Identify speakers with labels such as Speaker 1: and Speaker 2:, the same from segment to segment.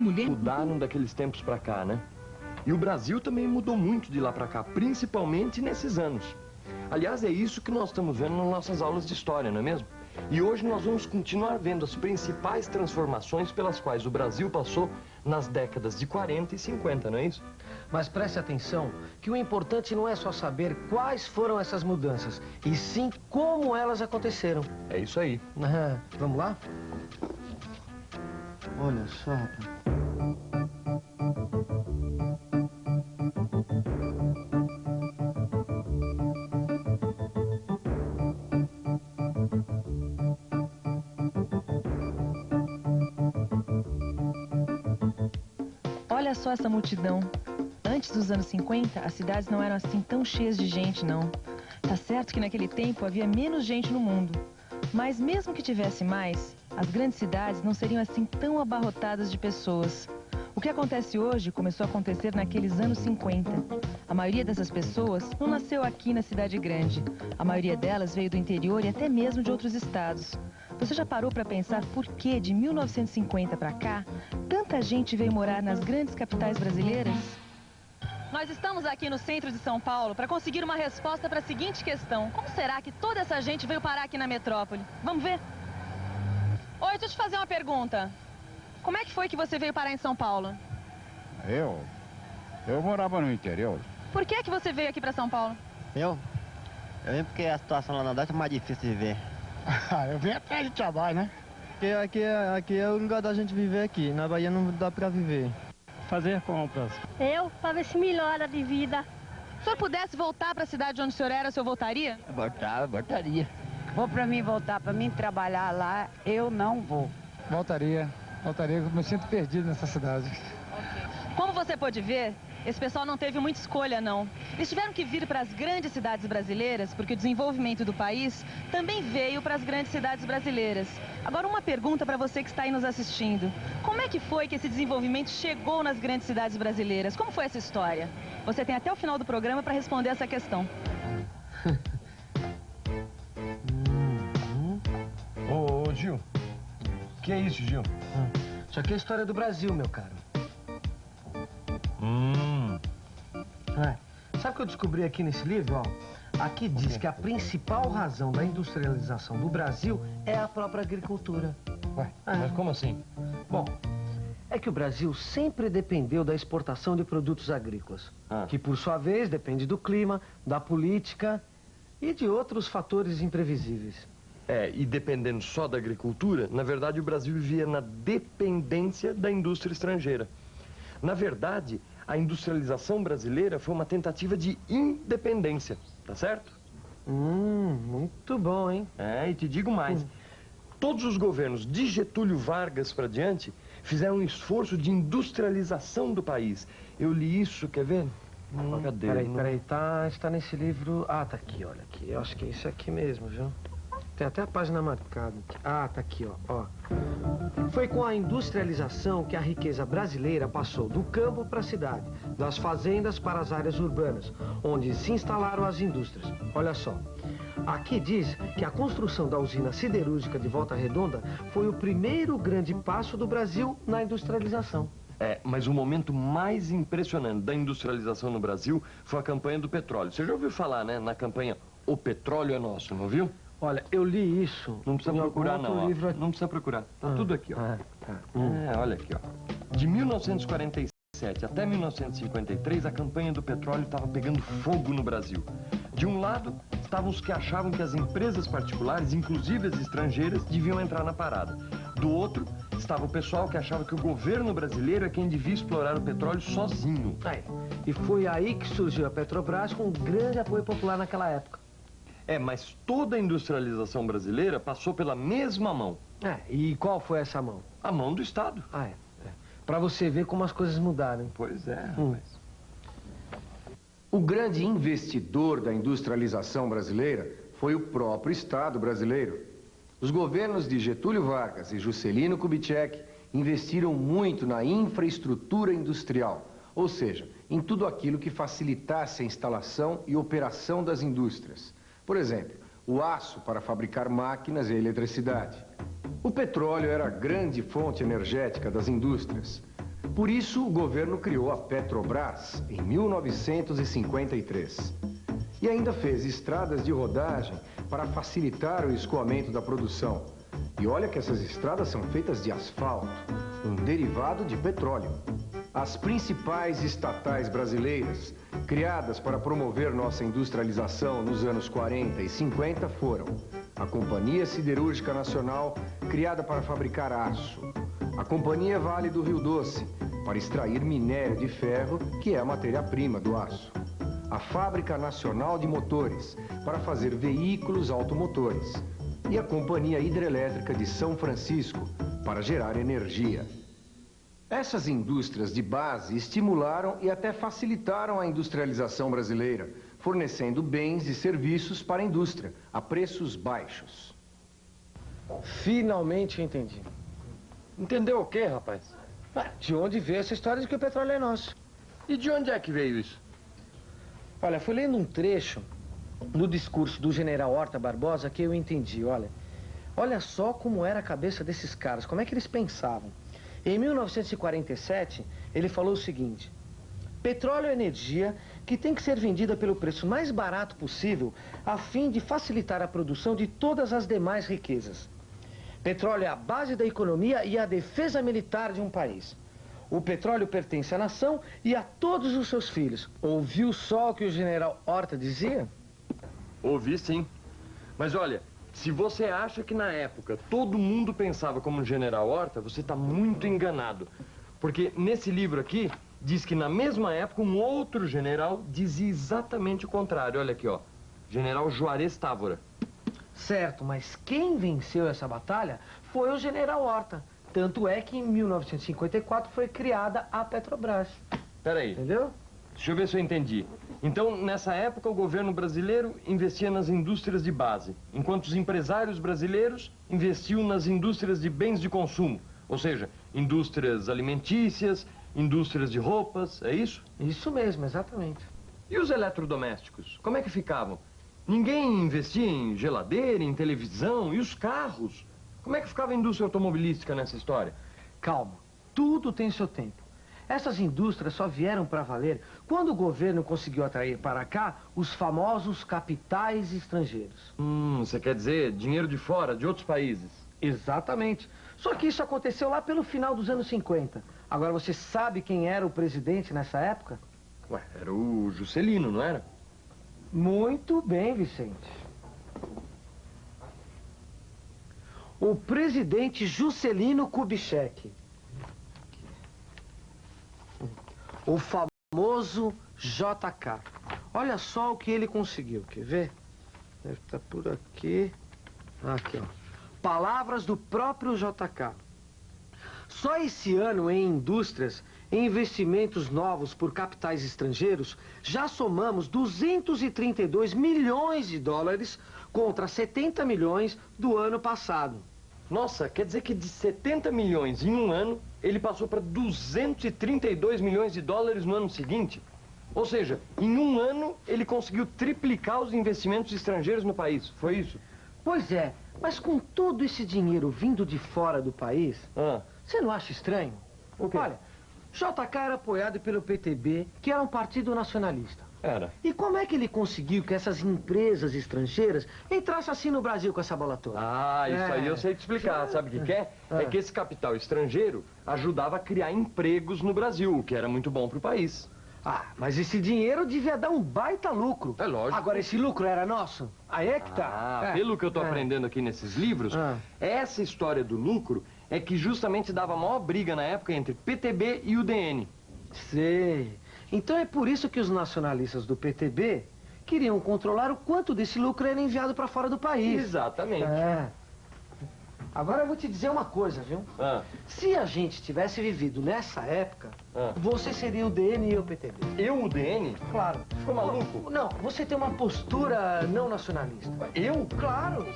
Speaker 1: Mudaram daqueles tempos pra cá, né? E o Brasil também mudou muito de lá pra cá, principalmente nesses anos. Aliás, é isso que nós estamos vendo nas nossas aulas de história, não é mesmo? E hoje nós vamos continuar vendo as principais transformações pelas quais o Brasil passou nas décadas de 40 e 50, não é isso?
Speaker 2: Mas preste atenção que o importante não é só saber quais foram essas mudanças, e sim como elas aconteceram.
Speaker 1: É isso aí.
Speaker 2: Vamos lá? Olha só, rapaz.
Speaker 3: Olha só essa multidão. Antes dos anos 50, as cidades não eram assim tão cheias de gente, não. Tá certo que naquele tempo havia menos gente no mundo. Mas mesmo que tivesse mais, as grandes cidades não seriam assim tão abarrotadas de pessoas. O que acontece hoje começou a acontecer naqueles anos 50. A maioria dessas pessoas não nasceu aqui na cidade grande. A maioria delas veio do interior e até mesmo de outros estados. Você já parou para pensar por que, de 1950 para cá, tanta gente veio morar nas grandes capitais brasileiras? Nós estamos aqui no centro de São Paulo para conseguir uma resposta para a seguinte questão. Como será que toda essa gente veio parar aqui na metrópole? Vamos ver? Oi, deixa eu te fazer uma pergunta. Como é que foi que você veio parar em São Paulo?
Speaker 4: Eu morava no interior.
Speaker 3: Por que você veio aqui para São Paulo?
Speaker 5: Eu vim porque a situação lá na Dá é mais difícil de viver.
Speaker 4: Eu vim atrás de trabalho, né?
Speaker 6: Porque aqui é o lugar da gente viver aqui. Na Bahia não dá pra viver.
Speaker 4: Fazer compras.
Speaker 7: Para ver se melhora de vida.
Speaker 3: Se o senhor pudesse voltar para a cidade onde o senhor era, o senhor voltaria?
Speaker 5: Voltaria.
Speaker 8: Vou para mim voltar, para mim trabalhar lá, eu não vou.
Speaker 4: Voltaria, eu me sinto perdido nessa cidade.
Speaker 3: Como você pode ver, esse pessoal não teve muita escolha, não. Eles tiveram que vir para as grandes cidades brasileiras, porque o desenvolvimento do país também veio para as grandes cidades brasileiras. Agora, uma pergunta para você que está aí nos assistindo. Como é que foi que esse desenvolvimento chegou nas grandes cidades brasileiras? Como foi essa história? Você tem até o final do programa para responder essa questão.
Speaker 1: Ô, Gil. O que é isso, Gil?
Speaker 2: Isso aqui é a história do Brasil, meu caro. Sabe o que eu descobri aqui nesse livro? Ó? Aqui diz que a principal razão da industrialização do Brasil é a própria agricultura.
Speaker 1: Ué, mas como assim?
Speaker 2: Bom, é que o Brasil sempre dependeu da exportação de produtos agrícolas, que por sua vez depende do clima, da política e de outros fatores imprevisíveis.
Speaker 1: E dependendo só da agricultura, na verdade o Brasil vivia na dependência da indústria estrangeira. Na verdade, a industrialização brasileira foi uma tentativa de independência, tá certo?
Speaker 2: Muito bom, hein?
Speaker 1: E te digo mais. Todos os governos de Getúlio Vargas para diante fizeram um esforço de industrialização do país. Eu li isso, quer ver? Cadê?
Speaker 2: Peraí, está nesse livro... tá aqui, olha aqui. Eu acho que é isso aqui mesmo, viu? Tem até a página marcada. Tá aqui, ó. Foi com a industrialização que a riqueza brasileira passou do campo para a cidade, das fazendas para as áreas urbanas, onde se instalaram as indústrias. Olha só. Aqui diz que a construção da usina siderúrgica de Volta Redonda foi o primeiro grande passo do Brasil na industrialização.
Speaker 1: Mas o momento mais impressionante da industrialização no Brasil foi a campanha do petróleo. Você já ouviu falar, né, na campanha O Petróleo é Nosso, não viu?
Speaker 2: Olha, eu li isso.
Speaker 1: Não precisa procurar, não.
Speaker 2: Livro...
Speaker 1: Não precisa procurar. Tá tudo aqui, ó. Olha aqui, ó. De 1947 até 1953, a campanha do petróleo estava pegando fogo no Brasil. De um lado, estavam os que achavam que as empresas particulares, inclusive as estrangeiras, deviam entrar na parada. Do outro, estava o pessoal que achava que o governo brasileiro é quem devia explorar o petróleo sozinho.
Speaker 2: E foi aí que surgiu a Petrobras com um grande apoio popular naquela época.
Speaker 1: Mas toda a industrialização brasileira passou pela mesma mão.
Speaker 2: E qual foi essa mão?
Speaker 1: A mão do Estado.
Speaker 2: Pra você ver como as coisas mudaram.
Speaker 1: Pois é, rapaz.
Speaker 9: O grande investidor da industrialização brasileira foi o próprio Estado brasileiro. Os governos de Getúlio Vargas e Juscelino Kubitschek investiram muito na infraestrutura industrial, ou seja, em tudo aquilo que facilitasse a instalação e operação das indústrias. Por exemplo, o aço para fabricar máquinas e a eletricidade. O petróleo era a grande fonte energética das indústrias. Por isso, o governo criou a Petrobras em 1953. E ainda fez estradas de rodagem para facilitar o escoamento da produção. E olha que essas estradas são feitas de asfalto, um derivado de petróleo. As principais estatais brasileiras, criadas para promover nossa industrialização nos anos 40 e 50, foram a Companhia Siderúrgica Nacional, criada para fabricar aço, a Companhia Vale do Rio Doce, para extrair minério de ferro, que é a matéria-prima do aço, a Fábrica Nacional de Motores, para fazer veículos automotores, e a Companhia Hidrelétrica de São Francisco, para gerar energia. Essas indústrias de base estimularam e até facilitaram a industrialização brasileira, fornecendo bens e serviços para a indústria, a preços baixos.
Speaker 2: Finalmente eu entendi.
Speaker 1: Entendeu o quê, rapaz?
Speaker 2: De onde veio essa história de que o petróleo é nosso?
Speaker 1: E de onde é que veio isso?
Speaker 2: Olha, fui lendo um trecho no discurso do general Horta Barbosa que eu entendi, olha só como era a cabeça desses caras, como é que eles pensavam. Em 1947, ele falou o seguinte: petróleo é energia que tem que ser vendida pelo preço mais barato possível a fim de facilitar a produção de todas as demais riquezas. Petróleo é a base da economia e a defesa militar de um país. O petróleo pertence à nação e a todos os seus filhos. Ouviu só o que o general Horta dizia?
Speaker 1: Ouvi sim. Mas olha, se você acha que na época todo mundo pensava como o general Horta, você está muito enganado. Porque nesse livro aqui, diz que na mesma época um outro general dizia exatamente o contrário. Olha aqui, ó. General Juarez Távora.
Speaker 2: Certo, mas quem venceu essa batalha foi o general Horta. Tanto é que em 1954 foi criada a Petrobras.
Speaker 1: Peraí.
Speaker 2: Entendeu?
Speaker 1: Deixa eu ver se eu entendi. Então, nessa época, o governo brasileiro investia nas indústrias de base, enquanto os empresários brasileiros investiam nas indústrias de bens de consumo, ou seja, indústrias alimentícias, indústrias de roupas, é isso?
Speaker 2: Isso mesmo, exatamente.
Speaker 1: E os eletrodomésticos, como é que ficavam? Ninguém investia em geladeira, em televisão, e os carros? Como é que ficava a indústria automobilística nessa história?
Speaker 2: Calma, tudo tem seu tempo. Essas indústrias só vieram para valer quando o governo conseguiu atrair para cá os famosos capitais estrangeiros.
Speaker 1: Você quer dizer dinheiro de fora, de outros países?
Speaker 2: Exatamente. Só que isso aconteceu lá pelo final dos anos 50. Agora, você sabe quem era o presidente nessa época?
Speaker 1: Ué, era o Juscelino, não era?
Speaker 2: Muito bem, Vicente. O presidente Juscelino Kubitschek. O famoso JK. Olha só o que ele conseguiu, quer ver? Deve estar por aqui. Aqui, ó. Palavras do próprio JK. Só esse ano, em indústrias, em investimentos novos por capitais estrangeiros, já somamos 232 milhões de dólares contra 70 milhões do ano passado.
Speaker 1: Nossa, quer dizer que de 70 milhões em um ano, ele passou para 232 milhões de dólares no ano seguinte? Ou seja, em um ano, ele conseguiu triplicar os investimentos estrangeiros no país, foi isso?
Speaker 2: Pois é, mas com todo esse dinheiro vindo de fora do país, você não acha estranho?
Speaker 1: O quê?
Speaker 2: Olha, JK era apoiado pelo PTB, que era um partido nacionalista.
Speaker 1: Era.
Speaker 2: E como é que ele conseguiu que essas empresas estrangeiras entrassem assim no Brasil com essa bola toda?
Speaker 1: Ah, isso aí eu sei te explicar. Sabe o que é? É que esse capital estrangeiro ajudava a criar empregos no Brasil, o que era muito bom para o país.
Speaker 2: Ah, mas esse dinheiro devia dar um baita lucro.
Speaker 1: É lógico.
Speaker 2: Agora, esse lucro era nosso? Aí é que tá.
Speaker 1: Pelo que eu tô aprendendo aqui nesses livros, essa história do lucro é que justamente dava a maior briga na época entre PTB e UDN.
Speaker 2: Sei. Então é por isso que os nacionalistas do PTB queriam controlar o quanto desse lucro era enviado para fora do país.
Speaker 1: Exatamente.
Speaker 2: Agora eu vou te dizer uma coisa, viu? Se a gente tivesse vivido nessa época, você seria o DN e eu o PTB.
Speaker 1: Eu o DN?
Speaker 2: Claro.
Speaker 1: Ficou maluco?
Speaker 2: Não, você tem uma postura não nacionalista.
Speaker 1: Eu?
Speaker 2: Claro.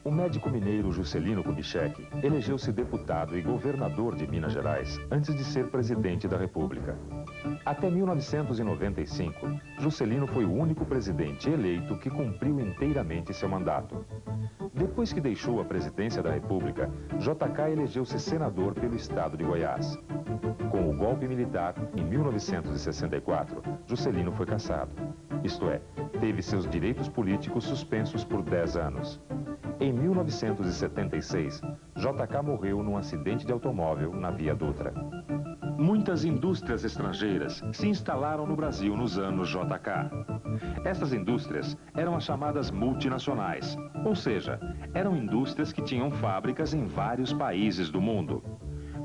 Speaker 10: O médico mineiro Juscelino Kubitschek elegeu-se deputado e governador de Minas Gerais antes de ser presidente da República. Até 1995, Juscelino foi o único presidente eleito que cumpriu inteiramente seu mandato. Depois que deixou a presidência da República, JK elegeu-se senador pelo estado de Goiás. Com o golpe militar, em 1964, Juscelino foi cassado. Isto é, teve seus direitos políticos suspensos por 10 anos. Em 1976, JK morreu num acidente de automóvel na Via Dutra. Muitas indústrias estrangeiras se instalaram no Brasil nos anos JK. Essas indústrias eram as chamadas multinacionais, ou seja, eram indústrias que tinham fábricas em vários países do mundo.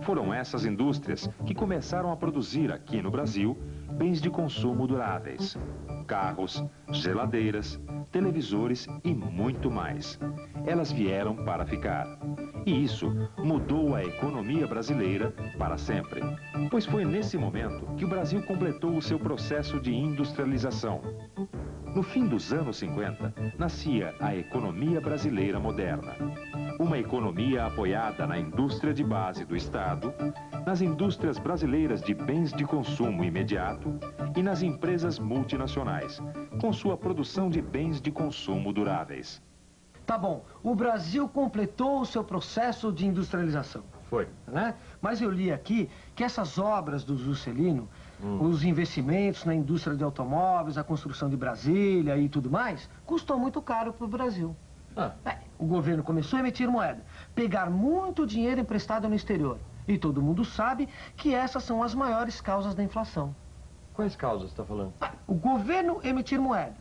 Speaker 10: Foram essas indústrias que começaram a produzir aqui no Brasil bens de consumo duráveis. Carros, geladeiras, televisores e muito mais. Elas vieram para ficar. E isso mudou a economia brasileira para sempre. Pois foi nesse momento que o Brasil completou o seu processo de industrialização. No fim dos anos 50, nascia a economia brasileira moderna. Uma economia apoiada na indústria de base do Estado, nas indústrias brasileiras de bens de consumo imediato e nas empresas multinacionais, com sua produção de bens de consumo duráveis.
Speaker 2: Tá bom, o Brasil completou o seu processo de industrialização.
Speaker 1: Foi.
Speaker 2: Né? Mas eu li aqui que essas obras do Juscelino, os investimentos na indústria de automóveis, a construção de Brasília e tudo mais, custou muito caro para o Brasil. O governo começou a emitir moeda, pegar muito dinheiro emprestado no exterior. E todo mundo sabe que essas são as maiores causas da inflação.
Speaker 1: Quais causas você está falando?
Speaker 2: O governo emitir moeda,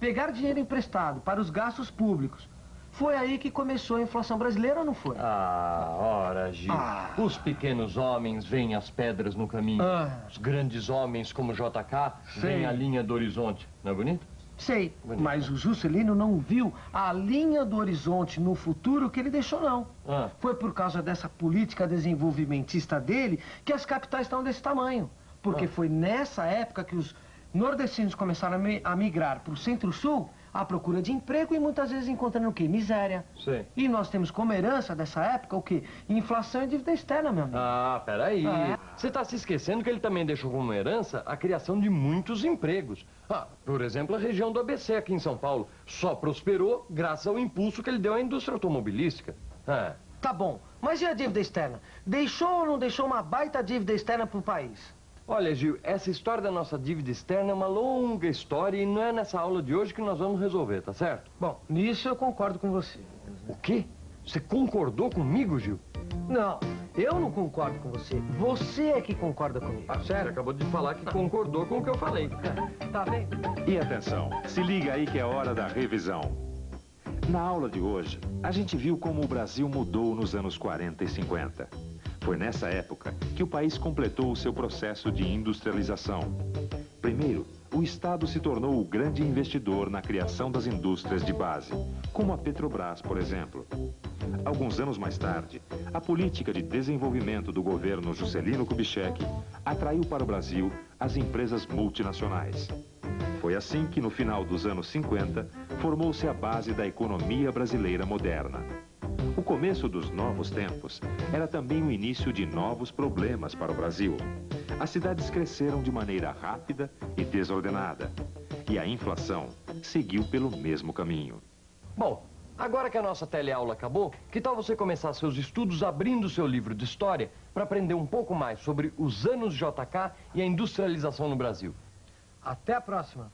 Speaker 2: pegar dinheiro emprestado para os gastos públicos. Foi aí que começou a inflação brasileira ou não foi?
Speaker 1: Ora, Gil. Os pequenos homens veem as pedras no caminho. Os grandes homens, como JK, veem a linha do horizonte. Não é bonito?
Speaker 2: Sei, mas o Juscelino não viu a linha do horizonte no futuro que ele deixou, não. Foi por causa dessa política desenvolvimentista dele que as capitais estão desse tamanho. Porque foi nessa época que os nordestinos começaram a migrar para o centro-sul à procura de emprego e muitas vezes encontrando o quê? Miséria.
Speaker 1: Sim.
Speaker 2: E nós temos como herança dessa época o quê? Inflação e dívida externa, meu amigo.
Speaker 1: Peraí. Você está se esquecendo que ele também deixou como herança a criação de muitos empregos. Por exemplo, a região do ABC aqui em São Paulo só prosperou graças ao impulso que ele deu à indústria automobilística.
Speaker 2: Tá bom, mas e a dívida externa? Deixou ou não deixou uma baita dívida externa para o país?
Speaker 1: Olha, Gil, essa história da nossa dívida externa é uma longa história e não é nessa aula de hoje que nós vamos resolver, tá certo?
Speaker 2: Bom, nisso eu concordo com você.
Speaker 1: O quê? Você concordou comigo, Gil?
Speaker 2: Não, eu não concordo com você. Você é que concorda comigo.
Speaker 1: Sério? Você acabou de falar que concordou com o que eu falei.
Speaker 2: Tá bem?
Speaker 10: E atenção, se liga aí que é hora da revisão. Na aula de hoje, a gente viu como o Brasil mudou nos anos 40 e 50. Foi nessa época que o país completou o seu processo de industrialização. Primeiro, o Estado se tornou o grande investidor na criação das indústrias de base, como a Petrobras, por exemplo. Alguns anos mais tarde, a política de desenvolvimento do governo Juscelino Kubitschek atraiu para o Brasil as empresas multinacionais. Foi assim que, no final dos anos 50, formou-se a base da economia brasileira moderna. O começo dos novos tempos era também o início de novos problemas para o Brasil. As cidades cresceram de maneira rápida e desordenada. E a inflação seguiu pelo mesmo caminho.
Speaker 1: Bom, agora que a nossa teleaula acabou, que tal você começar seus estudos abrindo seu livro de história para aprender um pouco mais sobre os anos JK e a industrialização no Brasil?
Speaker 2: Até a próxima.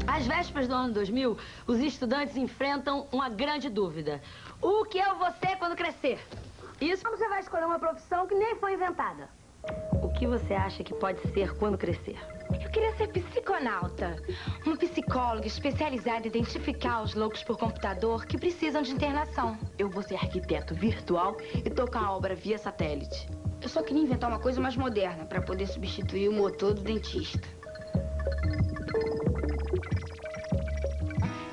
Speaker 11: Às vésperas do ano 2000, os estudantes enfrentam uma grande dúvida. O que eu vou ser quando crescer? Isso quando você vai escolher uma profissão que nem foi inventada. O que você acha que pode ser quando crescer?
Speaker 12: queria ser psiconauta. Uma psicóloga especializada em identificar os loucos por computador que precisam de internação.
Speaker 13: Eu vou ser arquiteto virtual e tocar a obra via satélite.
Speaker 14: Eu só queria inventar uma coisa mais moderna para poder substituir o motor do dentista.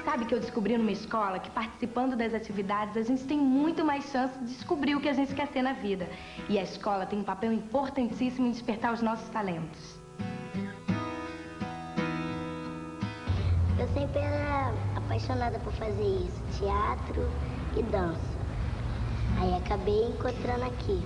Speaker 12: Sabe que eu descobri numa escola que participando das atividades a gente tem muito mais chance de descobrir o que a gente quer ser na vida. E a escola tem um papel importantíssimo em despertar os nossos talentos.
Speaker 15: Eu sempre era apaixonada por fazer isso, teatro e dança. Aí acabei encontrando aqui.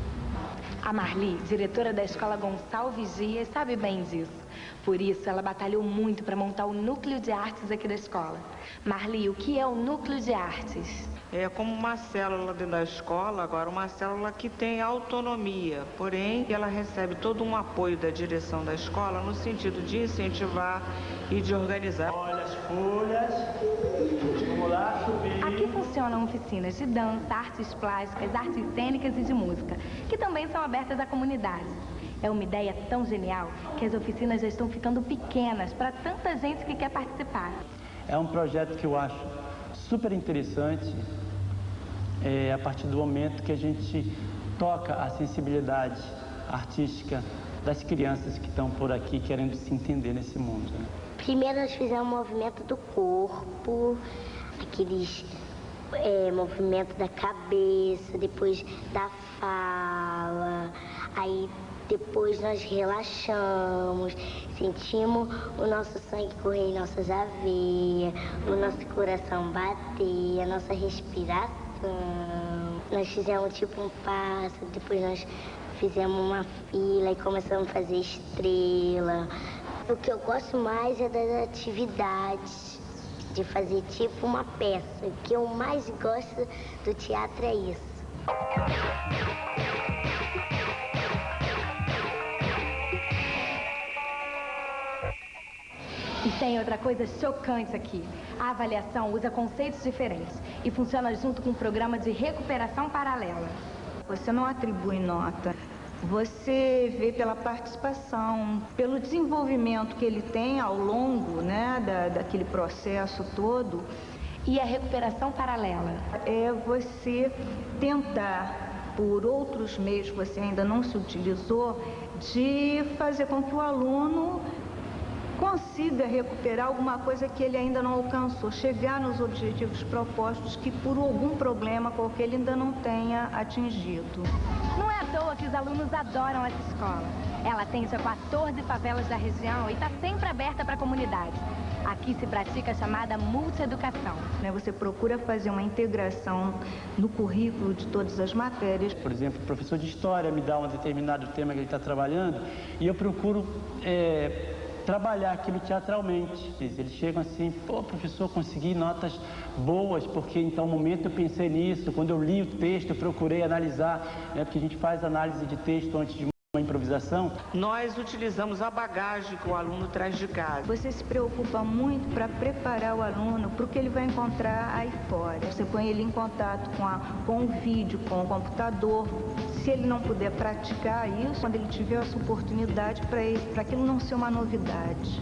Speaker 12: A Marli, diretora da escola Gonçalves Dias, sabe bem disso. Por isso, ela batalhou muito para montar o núcleo de artes aqui da escola. Marli, o que é o núcleo de artes?
Speaker 16: É como uma célula dentro da escola, agora uma célula que tem autonomia, porém ela recebe todo um apoio da direção da escola no sentido de incentivar e de organizar.
Speaker 17: Olha as folhas, vamos lá subir.
Speaker 12: Aqui funcionam oficinas de dança, artes plásticas, artes cênicas e de música, que também são abertas à comunidade. É uma ideia tão genial que as oficinas já estão ficando pequenas para tanta gente que quer participar.
Speaker 17: É um projeto que eu acho super interessante, a partir do momento que a gente toca a sensibilidade artística das crianças que estão por aqui querendo se entender nesse mundo. Né?
Speaker 15: Primeiro nós fizemos o movimento do corpo, aqueles movimento da cabeça, depois da fala, aí depois nós relaxamos, sentimos o nosso sangue correr em nossas aveias, o nosso coração bater, a nossa respiração. Nós fizemos tipo um passo, depois nós fizemos uma fila e começamos a fazer estrela. O que eu gosto mais é das atividades, de fazer tipo uma peça. O que eu mais gosto do teatro é isso.
Speaker 12: E tem outra coisa chocante aqui. A avaliação usa conceitos diferentes e funciona junto com um programa de recuperação paralela.
Speaker 18: Você não atribui nota. Você vê pela participação, pelo desenvolvimento que ele tem ao longo, né, daquele processo todo.
Speaker 12: E a recuperação paralela?
Speaker 18: É você tentar, por outros meios que você ainda não se utilizou, de fazer com que o aluno consiga recuperar alguma coisa que ele ainda não alcançou, chegar nos objetivos propostos que por algum problema qualquer ele ainda não tenha atingido.
Speaker 12: Não é à toa que os alunos adoram essa escola. Ela tem já 14 favelas da região e está sempre aberta para a comunidade. Aqui se pratica a chamada multieducação.
Speaker 18: Você procura fazer uma integração no currículo de todas as matérias.
Speaker 17: Por exemplo, o professor de história me dá um determinado tema que ele está trabalhando e eu procuro trabalhar aquilo teatralmente. Eles chegam assim, pô, professor, consegui notas boas, porque em tal momento eu pensei nisso, quando eu li o texto eu procurei analisar, né, porque a gente faz análise de texto antes de uma improvisação.
Speaker 16: Nós utilizamos a bagagem que o aluno traz de casa.
Speaker 18: Você se preocupa muito para preparar o aluno para o que ele vai encontrar aí fora. Você põe ele em contato com o vídeo, com o computador. Se ele não puder praticar isso, quando ele tiver essa oportunidade, para aquilo não ser uma novidade.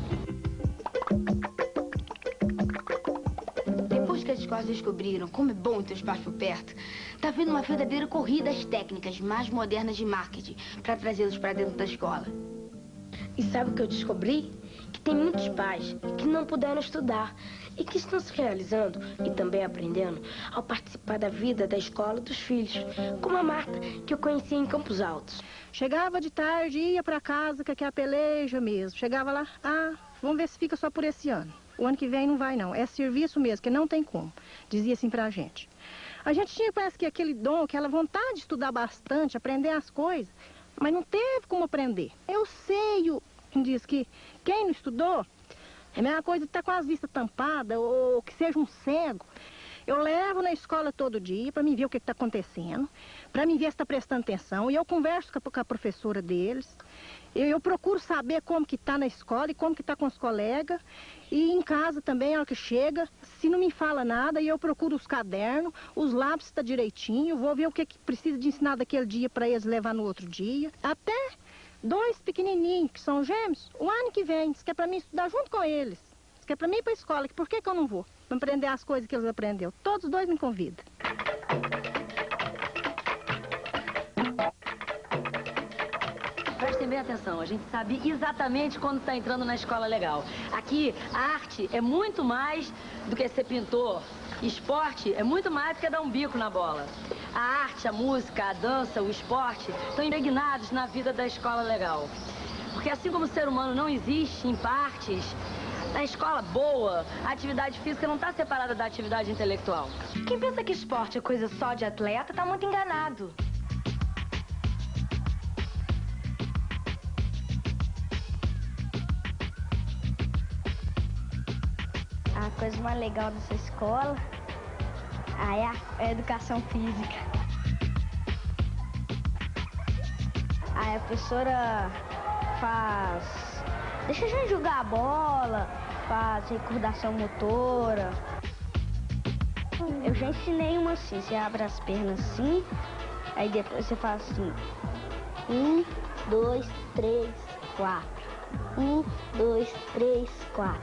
Speaker 14: Depois que as escolas descobriram como é bom ter espaço por perto, tá vindo uma verdadeira corrida às técnicas mais modernas de marketing para trazê-los para dentro da escola.
Speaker 19: E sabe o que eu descobri? Que tem muitos pais que não puderam estudar e que estão se realizando e também aprendendo ao participar da vida da escola dos filhos, como a Marta, que eu conheci em Campos Altos.
Speaker 20: Chegava de tarde, ia para casa, que é a peleja mesmo. Chegava lá, vamos ver se fica só por esse ano. O ano que vem não vai não, é serviço mesmo, que não tem como. Dizia assim pra gente. A gente tinha, parece que aquele dom, aquela vontade de estudar bastante, aprender as coisas, mas não teve como aprender. Eu sei, diz que quem não estudou, é a mesma coisa de estar com as vistas tampadas ou que seja um cego. Eu levo na escola todo dia para mim ver o que está acontecendo, para mim ver se está prestando atenção, e eu converso com a professora deles. Eu procuro saber como que está na escola e como que está com os colegas. E em casa também, a hora que chega, se não me fala nada, eu procuro os cadernos, os lápis estão direitinho, vou ver o que precisa de ensinar daquele dia para eles levar no outro dia. Até 2 pequenininhos, que são gêmeos, o ano que vem, diz que é para mim estudar junto com eles. Diz que é para mim ir para a escola, que por que eu não vou? Para aprender as coisas que eles aprenderam. Todos os 2 me convidam.
Speaker 11: Prestem bem atenção, a gente sabe exatamente quando está entrando na escola legal. Aqui, a arte é muito mais do que ser pintor. Esporte é muito mais do que dar um bico na bola. A arte, a música, a dança, o esporte estão impregnados na vida da escola legal. Porque assim como o ser humano não existe em partes, na escola boa, a atividade física não está separada da atividade intelectual.
Speaker 12: Quem pensa que esporte é coisa só de atleta está muito enganado.
Speaker 15: A coisa mais legal dessa escola aí é a educação física. Aí a professora deixa a gente jogar a bola, faz recordação motora. Eu já ensinei uma assim, você abre as pernas assim, aí depois você faz assim, 1, 2, 3, 4. 1, 2, 3, 4.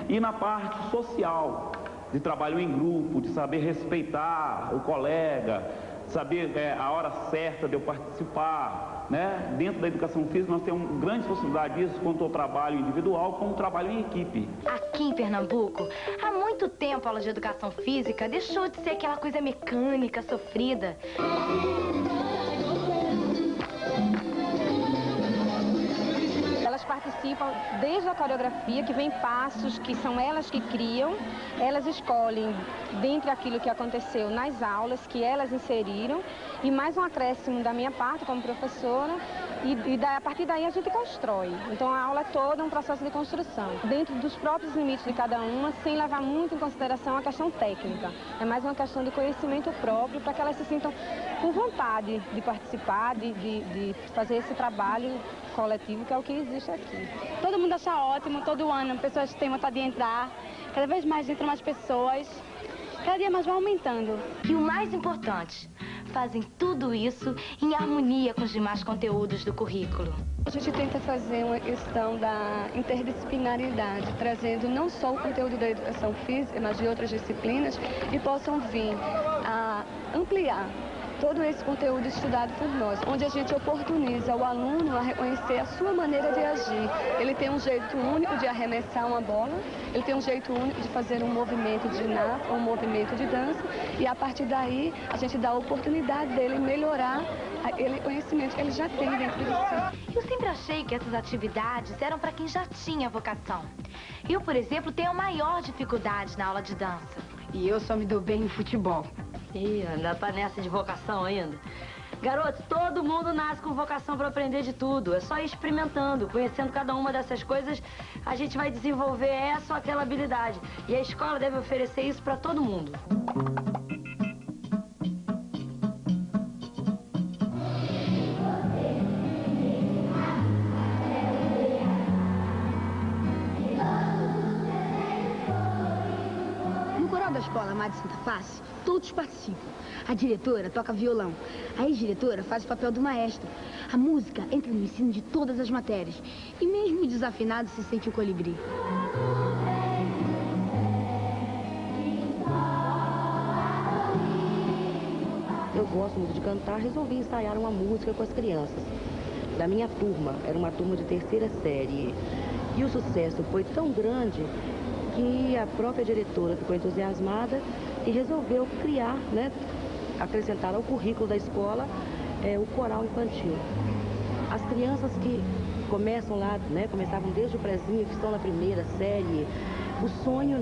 Speaker 21: E na parte social, de trabalho em grupo, de saber respeitar o colega, saber a hora certa de eu participar, né? Dentro da educação física nós temos grande possibilidade disso, quanto ao trabalho individual, como trabalho em equipe.
Speaker 12: Aqui em Pernambuco, há muito tempo a aula de educação física deixou de ser aquela coisa mecânica, sofrida.
Speaker 22: Elas participam desde a coreografia, que vem passos, que são elas que criam. Elas escolhem, dentre aquilo que aconteceu nas aulas, que elas inseriram, e mais um acréscimo da minha parte como professora, a partir daí a gente constrói. Então a aula é toda um processo de construção, dentro dos próprios limites de cada uma, sem levar muito em consideração a questão técnica. É mais uma questão de conhecimento próprio, para que elas se sintam com vontade de participar, de fazer esse trabalho coletivo, que é o que existe aqui.
Speaker 23: Todo mundo acha ótimo, todo ano pessoas têm vontade de entrar, cada vez mais entram mais pessoas, cada dia mais vai aumentando.
Speaker 12: E o mais importante, fazem tudo isso em harmonia com os demais conteúdos do currículo.
Speaker 23: A gente tenta fazer uma questão da interdisciplinaridade, trazendo não só o conteúdo da educação física, mas de outras disciplinas, que possam vir a ampliar todo esse conteúdo estudado por nós, onde a gente oportuniza o aluno a reconhecer a sua maneira de agir. Ele tem um jeito único de arremessar uma bola, ele tem um jeito único de fazer um movimento de ginástica, um movimento de dança, e a partir daí a gente dá a oportunidade dele melhorar aquele conhecimento que ele já tem dentro de si.
Speaker 12: Eu sempre achei que essas atividades eram para quem já tinha vocação. Eu, por exemplo, tenho a maior dificuldade na aula de dança.
Speaker 11: E eu só me dou bem em futebol. Ih, ainda tá nessa de vocação ainda. Garoto, todo mundo nasce com vocação para aprender de tudo. É só ir experimentando, conhecendo cada uma dessas coisas, a gente vai desenvolver essa ou aquela habilidade. E a escola deve oferecer isso para todo mundo.
Speaker 14: Da escola Madre Santa Face, todos participam. A diretora toca violão, a ex-diretora faz o papel do maestro. A música entra no ensino de todas as matérias. E mesmo o desafinado se sente o colibri.
Speaker 24: Eu gosto muito de cantar, resolvi ensaiar uma música com as crianças. Da minha turma, era uma turma de 3ª série. E o sucesso foi tão grande que a própria diretora ficou entusiasmada e resolveu criar, né, acrescentar ao currículo da escola o coral infantil. As crianças que começam lá, né, começavam desde o prezinho, que estão na 1ª série, o sonho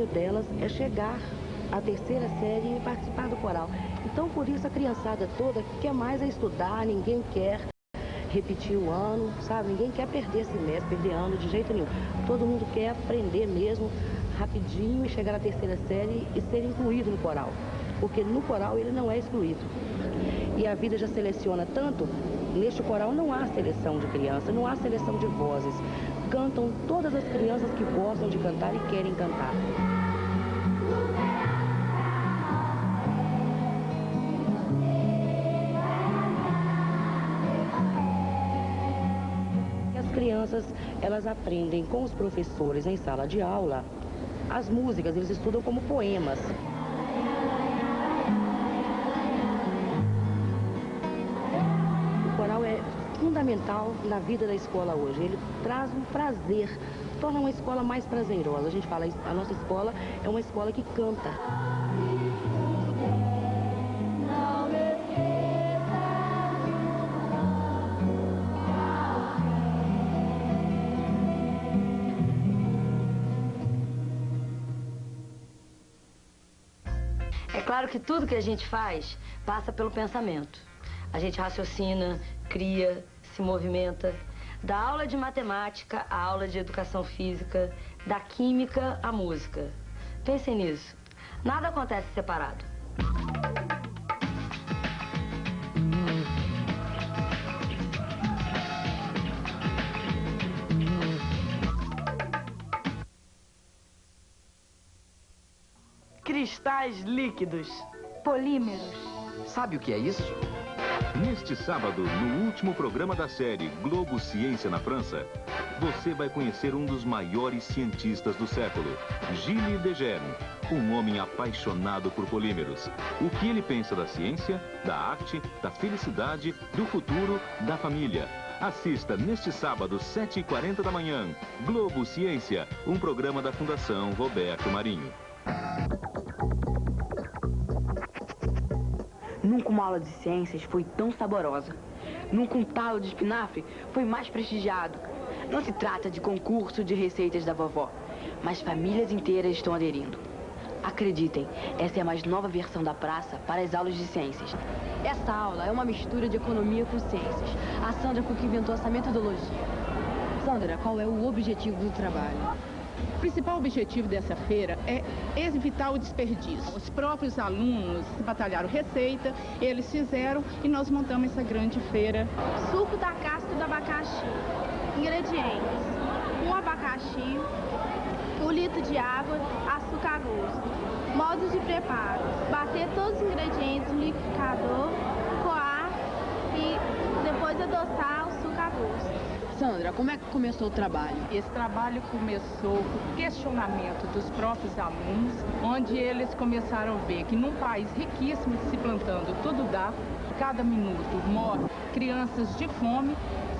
Speaker 24: delas é chegar à 3ª série e participar do coral. Então, por isso, a criançada toda quer mais estudar, ninguém quer repetir o ano, sabe? Ninguém quer perder semestre, perder ano de jeito nenhum. Todo mundo quer aprender mesmo rapidinho e chegar na 3ª série e ser incluído no coral. Porque no coral ele não é excluído. E a vida já seleciona tanto, neste coral não há seleção de crianças, não há seleção de vozes. Cantam todas as crianças que gostam de cantar e querem cantar. crianças, elas aprendem com os professores em sala de aula. As músicas, eles estudam como poemas. O coral é fundamental na vida da escola hoje. Ele traz um prazer, torna uma escola mais prazerosa. A gente fala, a nossa escola é uma escola que canta.
Speaker 11: É claro que tudo que a gente faz passa pelo pensamento. A gente raciocina, cria, se movimenta. Da aula de matemática à aula de educação física, da química à música. Pensem nisso. Nada acontece separado.
Speaker 5: Cristais líquidos. Polímeros.
Speaker 6: Sabe o que é isso?
Speaker 7: Neste sábado, no último programa da série Globo Ciência na França, você vai conhecer um dos maiores cientistas do século, Gilles de Germe, um homem apaixonado por polímeros. O que ele pensa da ciência, da arte, da felicidade, do futuro, da família. Assista neste sábado, 7h40 da manhã, Globo Ciência, um programa da Fundação Roberto Marinho.
Speaker 13: Nunca uma aula de ciências foi tão saborosa. Nunca um talo de espinafre foi mais prestigiado. Não se trata de concurso de receitas da vovó, mas famílias inteiras estão aderindo. Acreditem, essa é a mais nova versão da praça para as aulas de ciências.
Speaker 8: Essa aula é uma mistura de economia com ciências. A Sandra Cook inventou essa metodologia. Sandra, qual é o objetivo do trabalho?
Speaker 25: O principal objetivo dessa feira é evitar o desperdício. Os próprios alunos batalharam receita, eles fizeram e nós montamos essa grande feira.
Speaker 12: Suco da casca do abacaxi. Ingredientes: um abacaxi, 1 litro de água, açúcar a gosto. Modos de preparo: bater todos os ingredientes no liquidificador, coar e depois adoçar o suco a gosto.
Speaker 8: Sandra, como é que começou o trabalho?
Speaker 25: Esse trabalho começou com questionamento dos próprios alunos, onde eles começaram a ver que num país riquíssimo de se plantando tudo dá, cada minuto morre crianças de fome.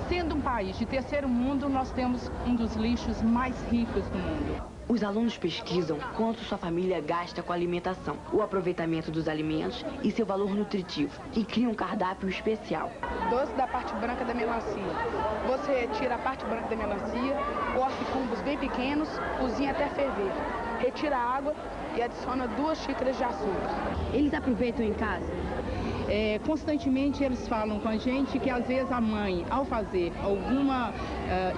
Speaker 25: Sendo um país de terceiro mundo, nós temos um dos lixos mais ricos do mundo.
Speaker 13: Os alunos pesquisam quanto sua família gasta com a alimentação, o aproveitamento dos alimentos e seu valor nutritivo, e criam um cardápio especial.
Speaker 25: Doce da parte branca da melancia. Você retira a parte branca da melancia, corta em cubos bem pequenos, cozinha até ferver. Retira a água e adiciona 2 xícaras de açúcar.
Speaker 8: Eles aproveitam em casa?
Speaker 25: Constantemente eles falam com a gente que às vezes a mãe, ao fazer alguma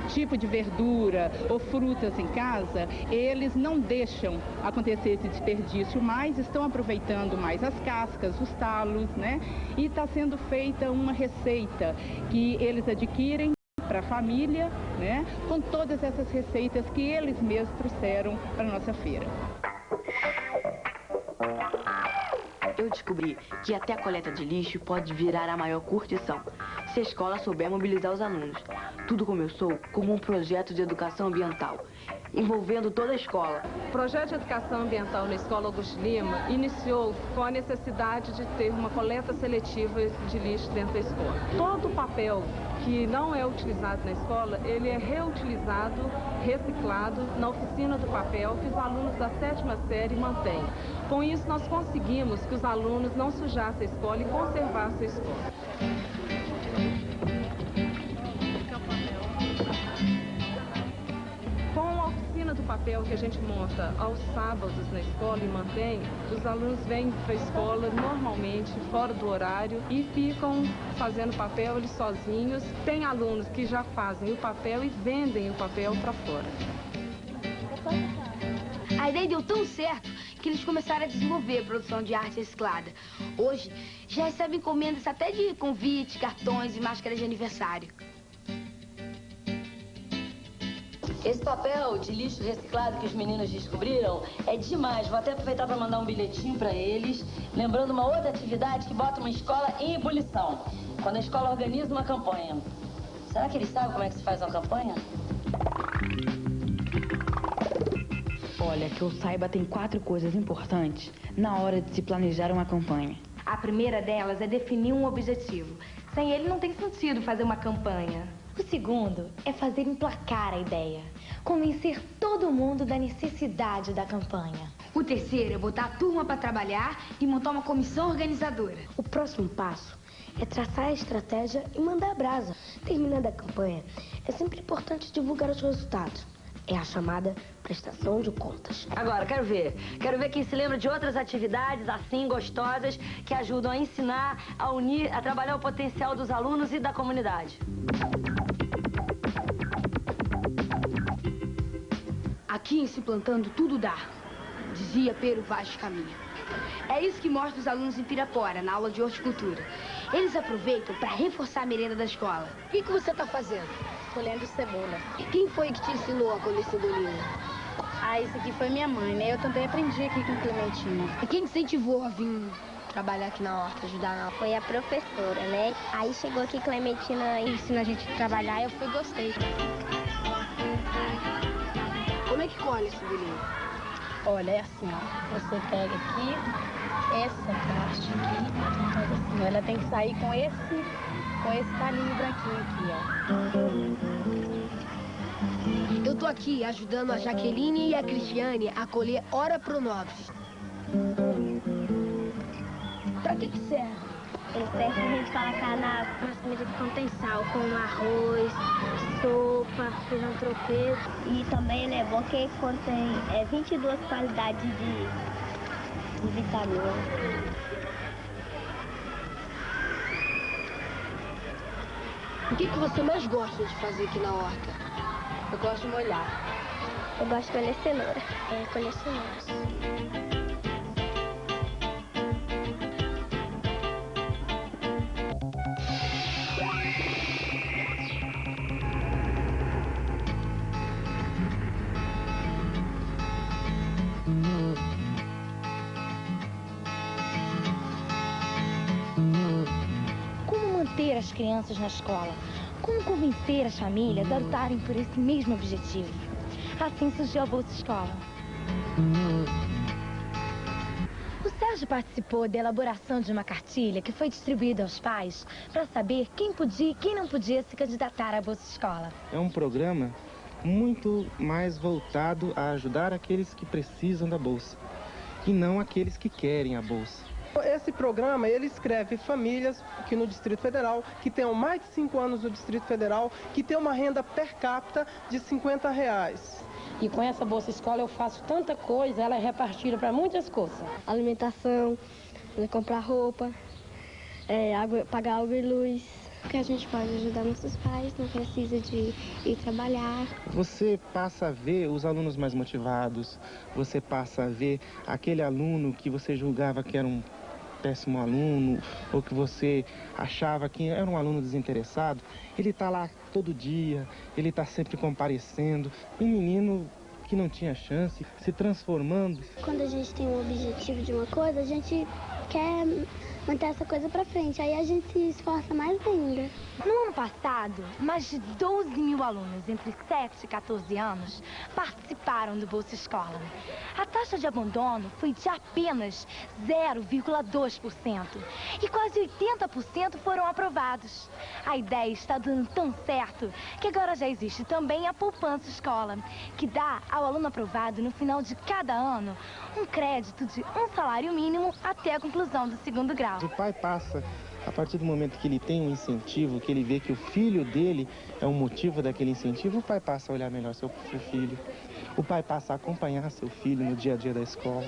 Speaker 25: tipo de verdura ou frutas em casa, eles não deixam acontecer esse desperdício, mas estão aproveitando mais as cascas, os talos, né? E está sendo feita uma receita que eles adquirem para a família, né? Com todas essas receitas que eles mesmos trouxeram para a nossa feira.
Speaker 13: Eu descobri que até a coleta de lixo pode virar a maior curtição, se a escola souber mobilizar os alunos. Tudo começou como um projeto de educação ambiental, envolvendo toda a escola.
Speaker 22: O projeto de educação ambiental na Escola Augusto Lima iniciou com a necessidade de ter uma coleta seletiva de lixo dentro da escola. Todo o papel que não é utilizado na escola, ele é reutilizado, reciclado na oficina do papel que os alunos da 7ª série mantêm. Com isso, nós conseguimos que os alunos não sujassem a escola e conservassem a escola. Com a oficina do papel que a gente monta aos sábados na escola e mantém, os alunos vêm para a escola normalmente fora do horário e ficam fazendo papel eles sozinhos. Tem alunos que já fazem o papel e vendem o papel para fora.
Speaker 14: A ideia deu tão certo que eles começaram a desenvolver a produção de arte reciclada. Hoje, já recebem encomendas até de convite, cartões e máscaras de aniversário.
Speaker 11: Esse papel de lixo reciclado que os meninos descobriram é demais. Vou até aproveitar para mandar um bilhetinho para eles, lembrando uma outra atividade que bota uma escola em ebulição, quando a escola organiza uma campanha. Será que eles sabem como é que se faz uma campanha?
Speaker 13: Olha, que eu saiba, tem 4 coisas importantes na hora de se planejar uma campanha.
Speaker 12: A primeira delas é definir um objetivo. Sem ele não tem sentido fazer uma campanha.
Speaker 19: O segundo é fazer emplacar a ideia. Convencer todo mundo da necessidade da campanha.
Speaker 14: O terceiro é botar a turma para trabalhar e montar uma comissão organizadora.
Speaker 19: O próximo passo é traçar a estratégia e mandar a brasa. Terminando a campanha, é sempre importante divulgar os resultados. É a chamada prestação de contas.
Speaker 11: Agora, quero ver quem se lembra de outras atividades assim gostosas que ajudam a ensinar, a unir, a trabalhar o potencial dos alunos e da comunidade.
Speaker 14: Aqui em Se Plantando tudo dá, dizia Pero Vaz de Caminha. É isso que mostra os alunos em Pirapora, na aula de horticultura. Eles aproveitam para reforçar a merenda da escola. O que você está fazendo?
Speaker 19: Colhendo cebola.
Speaker 14: Quem foi que te ensinou a colher cebolinha?
Speaker 19: Ah, isso aqui foi minha mãe, né? Eu também aprendi aqui com o Clementina.
Speaker 14: E quem incentivou a vir trabalhar aqui na horta, ajudar na horta?
Speaker 19: Foi a professora, né? Aí chegou aqui Clementina e ensinou a gente a trabalhar e eu fui gostei.
Speaker 14: Como é que colhe a cebolinha?
Speaker 19: Olha, é assim, ó. Você pega aqui, essa parte aqui, faz assim, ó. Ela tem que sair com esse talinho branquinho aqui, ó.
Speaker 14: Eu tô aqui ajudando a Jaqueline e a Cristiane a colher Ora Pronobis. Pra que serve?
Speaker 19: Ele serve pra gente colocar nas comidas que contém sal, como arroz, sopa, feijão tropeiro. E também ele é bom que contém 22 qualidades de vitamina.
Speaker 14: O que você mais gosta de fazer aqui na horta?
Speaker 19: Eu gosto de molhar. Eu gosto de colher cenoura. Colher cenouras. Manter as crianças na escola. Como convencer as famílias a lutarem por esse mesmo objetivo? Assim surgiu a Bolsa Escola. O Sérgio participou da elaboração de uma cartilha que foi distribuída aos pais para saber quem podia e quem não podia se candidatar à Bolsa Escola.
Speaker 3: É um programa muito mais voltado a ajudar aqueles que precisam da Bolsa e não aqueles que querem a Bolsa.
Speaker 2: Esse programa, ele escreve famílias aqui no Distrito Federal, que tenham mais de 5 anos no Distrito Federal, que tenham uma renda per capita de R$50.
Speaker 22: E com essa Bolsa Escola eu faço tanta coisa, ela é repartida para muitas coisas.
Speaker 19: Alimentação, comprar roupa, pagar água e luz. Porque a gente pode ajudar nossos pais, não precisa de ir trabalhar.
Speaker 3: Você passa a ver os alunos mais motivados, você passa a ver aquele aluno que você julgava que era um péssimo aluno, ou que você achava que era um aluno desinteressado. Ele está lá todo dia, ele está sempre comparecendo. Um menino que não tinha chance, se transformando.
Speaker 19: Quando a gente tem um objetivo de uma coisa, a gente quer manter essa coisa pra frente, aí a gente se esforça mais ainda.
Speaker 12: No ano passado, mais de 12 mil alunos entre 7 e 14 anos participaram do Bolsa Escola. A taxa de abandono foi de apenas 0,2% e quase 80% foram aprovados. A ideia está dando tão certo que agora já existe também a Poupança Escola, que dá ao aluno aprovado no final de cada ano um crédito de um salário mínimo até a conclusão do 2º grau.
Speaker 3: O pai passa, a partir do momento que ele tem um incentivo, que ele vê que o filho dele é o motivo daquele incentivo, o pai passa a olhar melhor seu filho. O pai passa a acompanhar seu filho no dia a dia da escola.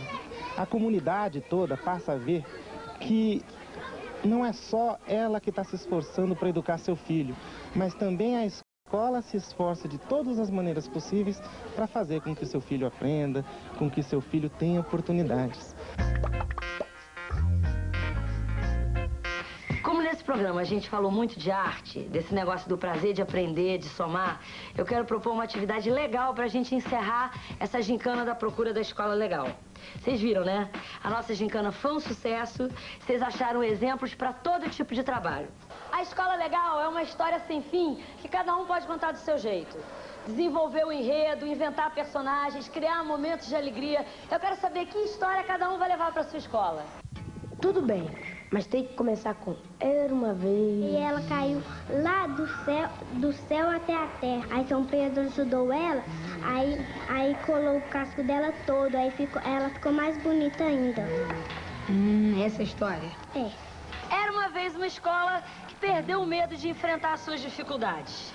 Speaker 3: A comunidade toda passa a ver que não é só ela que está se esforçando para educar seu filho, mas também a escola se esforça de todas as maneiras possíveis para fazer com que seu filho aprenda, com que seu filho tenha oportunidades.
Speaker 11: Como nesse programa a gente falou muito de arte, desse negócio do prazer de aprender, de somar, eu quero propor uma atividade legal pra gente encerrar essa gincana da procura da escola legal. Vocês viram, né? A nossa gincana foi um sucesso, vocês acharam exemplos para todo tipo de trabalho. A escola legal é uma história sem fim que cada um pode contar do seu jeito. Desenvolver o enredo, inventar personagens, criar momentos de alegria. Eu quero saber que história cada um vai levar para sua escola.
Speaker 19: Tudo bem, mas tem que começar com Era uma vez.
Speaker 15: E ela caiu lá do céu até a terra. Aí São Pedro ajudou ela, aí colou o casco dela todo, aí ela ficou mais bonita ainda.
Speaker 14: Essa é a história?
Speaker 15: É.
Speaker 11: Era uma vez uma escola que perdeu o medo de enfrentar suas dificuldades.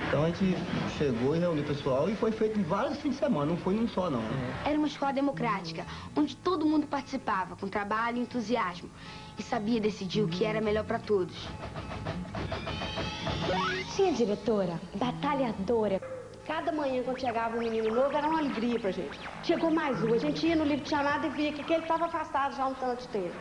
Speaker 1: Então a gente chegou e reuniu o pessoal e foi feito em vários fins de semana, não foi num só não.
Speaker 12: Era uma escola democrática, onde todo mundo participava, com trabalho e entusiasmo. E sabia decidir o que era melhor para todos.
Speaker 4: Tinha diretora, batalhadora. Cada manhã, quando chegava um menino novo, era uma alegria pra gente. Chegou mais um, a gente ia no livro de chamada e via que ele estava afastado já há um tanto de tempo.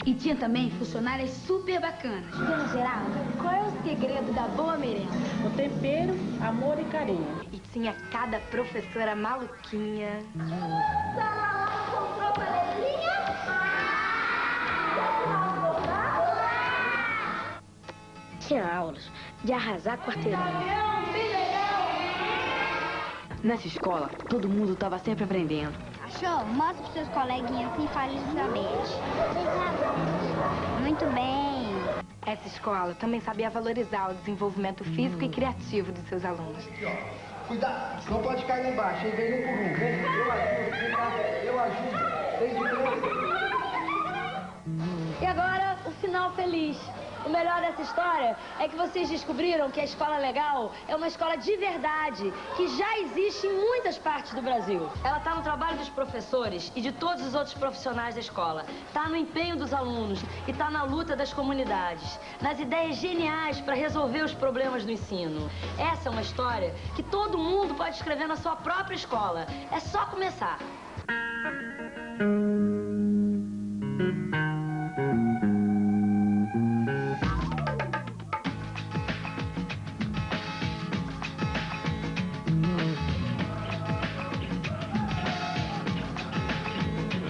Speaker 14: E tinha também funcionárias super bacanas.
Speaker 12: Dona Geralda, qual é o segredo da boa merenda?
Speaker 4: O tempero, amor e carinho.
Speaker 12: E tinha cada professora maluquinha.
Speaker 19: Tinha aulas de arrasar quarteirão.
Speaker 13: Nessa escola, todo mundo estava sempre aprendendo.
Speaker 15: Achou? Mostra pros seus coleguinhas assim e fale justamente. Muito bem.
Speaker 12: Essa escola também sabia valorizar o desenvolvimento físico e criativo dos seus alunos.
Speaker 2: Cuidado, não pode cair lá embaixo, hein? Vem um por um. Vem, eu ajudo. Vem de novo.
Speaker 11: E agora, o final feliz. O melhor dessa história é que vocês descobriram que a escola legal é uma escola de verdade, que já existe em muitas partes do Brasil. Ela está no trabalho dos professores e de todos os outros profissionais da escola. Está no empenho dos alunos e está na luta das comunidades. Nas ideias geniais para resolver os problemas do ensino. Essa é uma história que todo mundo pode escrever na sua própria escola. É só começar.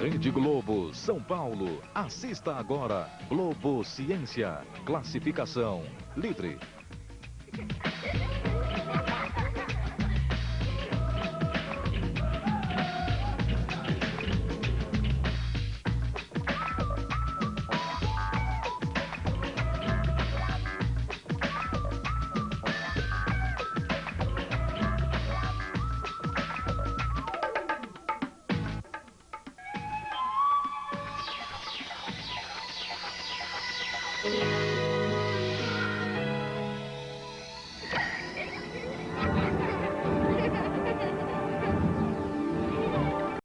Speaker 7: Rede Globo, São Paulo. Assista agora. Globo Ciência. Classificação Litre.
Speaker 15: Thank you.